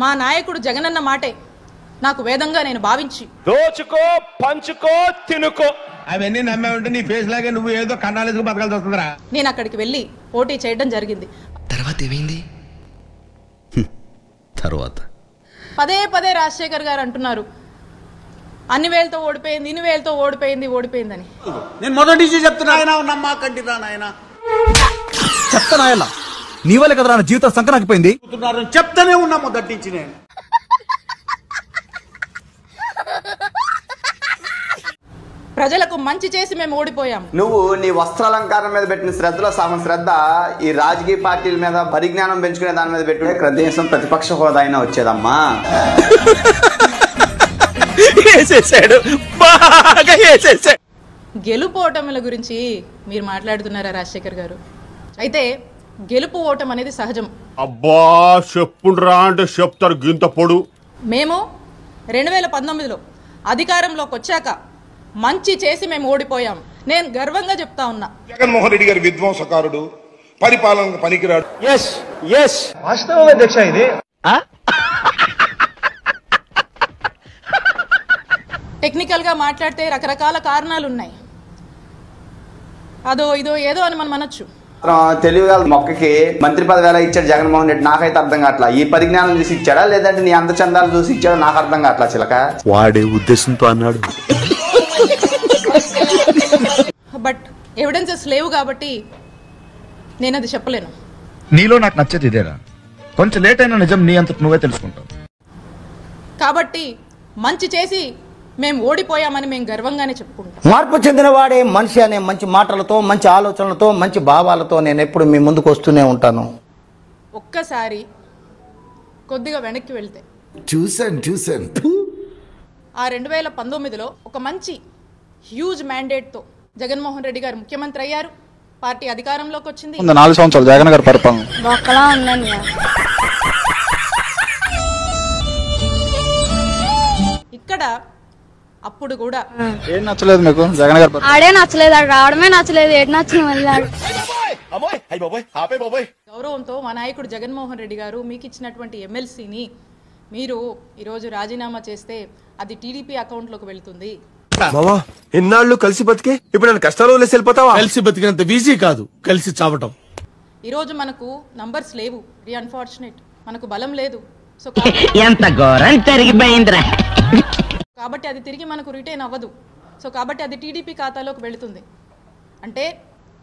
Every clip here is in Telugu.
మా నాయకుడు జగనన్న మాటే నాకు వేదంగా నేను భావించి దోచుకో పంచుకో తినుకో అవన్నీ నమ్మే ఉంటే నీ ఫేస్ లాగే నువ్వు ఏదో కన్నాలేసుకు బతకాల్సి వస్తుందిరా. నేను అక్కడికి వెళ్ళి పోటీ చేయడం జరిగింది. తర్వాత ఏమైంది? తర్వాత పదే పదే రాజశేఖర్ గారు అంటున్నారు అన్ని వేలతో ఓడిపోయింది, ఇన్ని వేలతో ఓడిపోయిందని. నేను మొదటి నుంచి చెప్తున్నా నమ్మా కంటిరా నాయన చెప్తానాయన నీ వల్ల కదా నా జీవితం సంకనాకపోయింది. చెప్తానే ఉన్నా మొదటి నుంచి నేను. ప్రజలకు మంచి చేసి మేము ఓడిపోయాం. నువ్వు నీ వస్త్రాలంకారం మీద పెట్టిన శ్రద్ధలో సగం శ్రద్ధ ఈ రాజకీయ పార్టీల మీద పరిజ్ఞానం పెంచుకునే దాని మీద పెట్టుకునే కనీసం ప్రతిపక్ష హోదా అయినా వచ్చేదమ్మా. గెలుపు ఓటముల గురించి మీరు మాట్లాడుతున్నారా రాజశేఖర్ గారు? అయితే గెలుపు ఓటం అనేది సహజం. అబ్బా చెప్పుండ్రా అంటే చెప్తారు గింత పొడు. మేము 2019లో అధికారంలోకి వచ్చాక మంచి చేసి మేము ఓడిపోయాం. నేను గర్వంగా చెప్తా ఉన్నా. జగన్మోహన్ రెడ్డి గారి విధ్వంసకారుడు, పరిపాలన పనికిరాడు. వాస్తవం అధ్యక్ష ఇది. టెక్నికల్ గా మాట్లాడితే రకరకాల కారణాలు ఉన్నాయి. అదో ఇదో ఏదో అని మనం అనొచ్చు. తెలివిగా మొక్కకి మంత్రి పదవి ఎలా ఇచ్చాడు జగన్మోహన్ రెడ్డి నాకైతే అర్థం కావట్లా. ఈ పరిజ్ఞానం చూసి ఇచ్చాడా లేదంటే నీ అందచందాలు చూసి ఇచ్చాడా నాకు అర్థం కావట్లా. చిలక వాడే ఉద్దేశంతో అన్నాడు. బట్ ఎవిడెన్సెస్ లేవు కాబట్టి నేను అది చెప్పలేను. నీలో నాకు నచ్చేది ఇదేరా, కొంచెం లేట్ అయినా నిజం నీ అంతటి నువ్వే తెలుసుకుంటావు. కాబట్టి మంచి చేసి మేము ఓడిపోయామని మేము గర్వంగానే చెప్పుకుంటాం. మార్పు చెందిన వాడే మనిషి అనే మంచి మాటలతో, మంచి ఆలోచనలతో, మంచి భావాలతో నేను ఎప్పుడు మీ ముందుకు వస్తూనే ఉంటాను. ఒక్కసారి కొద్దిగా వెనక్కి వెళ్తే చూసాను ఆ 2019లో ఒక మంచి హ్యూజ్ మ్యాండేట్తో జగన్మోహన్ రెడ్డి గారు ముఖ్యమంత్రి అయ్యారు. పార్టీ అధికారంలోకి వచ్చింది. 4 సంవత్సరాలు జగన్ గారు పరిపాలన ఇక్కడ అప్పుడు కూడా ఏం నచ్చలేదు మీకు జగన్ గారు? ఆడే నచ్చలేదు, రావడమే నచ్చలేదు. ఏడు నచ్చిన వెళ్ళాడు. గౌరవంతో మా నాయకుడు జగన్మోహన్ రెడ్డి గారు మీకు ఇచ్చినటువంటి ఎమ్మెల్సీని మీరు ఈరోజు రాజీనామా చేస్తే అది టీడీపీ అకౌంట్లోకి వెళ్తుంది. ఇన్నాళ్ళు కలిసి బతికే ఇప్పుడు నేను కష్టాలు వదిలేసి వెళ్ళిపోతావా? కలిసి బతికినంత ఈజీ కాదు కలిసి చావటం. ఈరోజు మనకు నంబర్స్ లేవు, అన్ఫార్చునేట్, మనకు బలం లేదు. సో కాబట్టి అది తిరిగి మనకు రిటైన్ అవ్వదు. సో కాబట్టి అది టీడీపీ ఖాతాలోకి వెళుతుంది. అంటే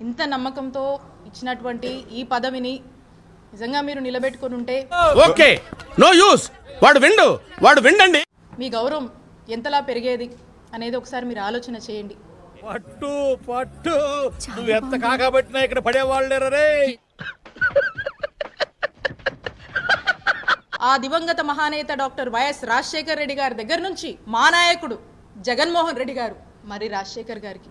ఇంత నమ్మకంతో ఇచ్చినటువంటి ఈ పదవిని నిజంగా మీరు నిలబెట్టుకుని ఉంటే ఓకే, నో యూస్, వాడు విండండి. మీ గౌరవం ఎంతలా పెరిగేది అనేది ఒకసారి మీరు ఆలోచన చేయండి. పట్టు నువ్వు ఎంత కాకబట్టినా ఇక్కడ పడేవాళ్ళు రే. ఆ దివంగత మహానేత డాక్టర్ వైఎస్ రాజశేఖర్ రెడ్డి గారి దగ్గర నుంచి మా నాయకుడు జగన్మోహన్ రెడ్డి గారు మరి రాజశేఖర్ గారికి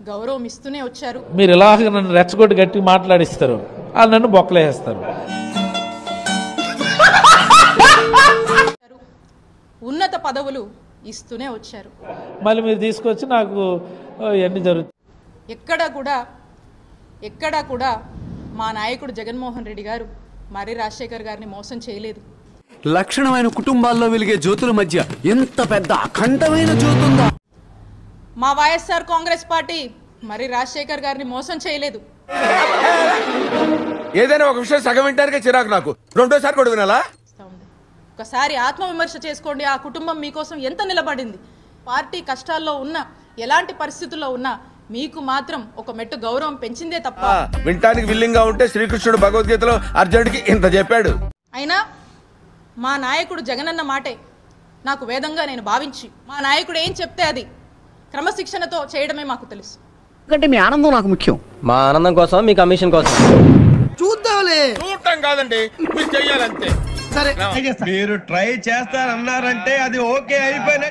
గౌరవం ఇస్తూనే వచ్చారు. మీరు ఇలాగ నన్ను రెచ్చగొట్టి గట్టి మాట్లాడిస్తారు, వాళ్ళు నన్ను బొక్కలేస్తారు. ఉన్నత పదవులు ఇస్తూనే వచ్చారు. మళ్ళీ మీరు తీసుకొచ్చి నాకు ఇవన్నీ జరుగుతాయి. ఎక్కడా కూడా మా నాయకుడు జగన్మోహన్ రెడ్డి గారు మరి రాజశేఖర్ గారిని మోసం చేయలేదు. లక్షణమైన కుటుంబాల్లో వెలిగే జ్యోతుల మధ్య ఎంత పెద్ద అఖండమైన జ్యోతుందా? మా వైఎస్ఆర్ కాంగ్రెస్ పార్టీ మరి రాజశేఖర్ గారిని మోసం చేయలేదు. ఏదైనా ఒక విషయం సగం వింటానికే చిరాకు నాకు. రెండోసారి కూడా వినాలా? ఒకసారి ఆత్మవిమర్శ చేసుకోండి. ఆ కుటుంబం మీకోసం ఎంత నిలబడింది. పార్టీ కష్టాల్లో ఉన్నా, ఎలాంటి పరిస్థితుల్లో ఉన్నా మీకు మాత్రం ఒక మెట్టు గౌరవం పెంచిందే తప్ప. వింటానికి విల్లింగ్ గా ఉంటే శ్రీకృష్ణుడు భగవద్గీతలో అర్జునుడికి ఇంత చెప్పాడు. అయినా మా నాయకుడు జగనన్న మాటే నాకు వేదంగా నేను భావించి, మా నాయకుడు ఏం చెప్తే అది క్రమశిక్షణతో చేయడమే మాకు తెలుసు. ఎందుకంటే మీ ఆనందం నాకు ముఖ్యం. మా ఆనందం కోసం, మీ కమిషన్ కోసం. చూడటం కాదండి, మీరు చెయ్యాలంతే. సరే మీరు ట్రై చేస్తారన్నారంటే అది ఓకే అయిపోయిన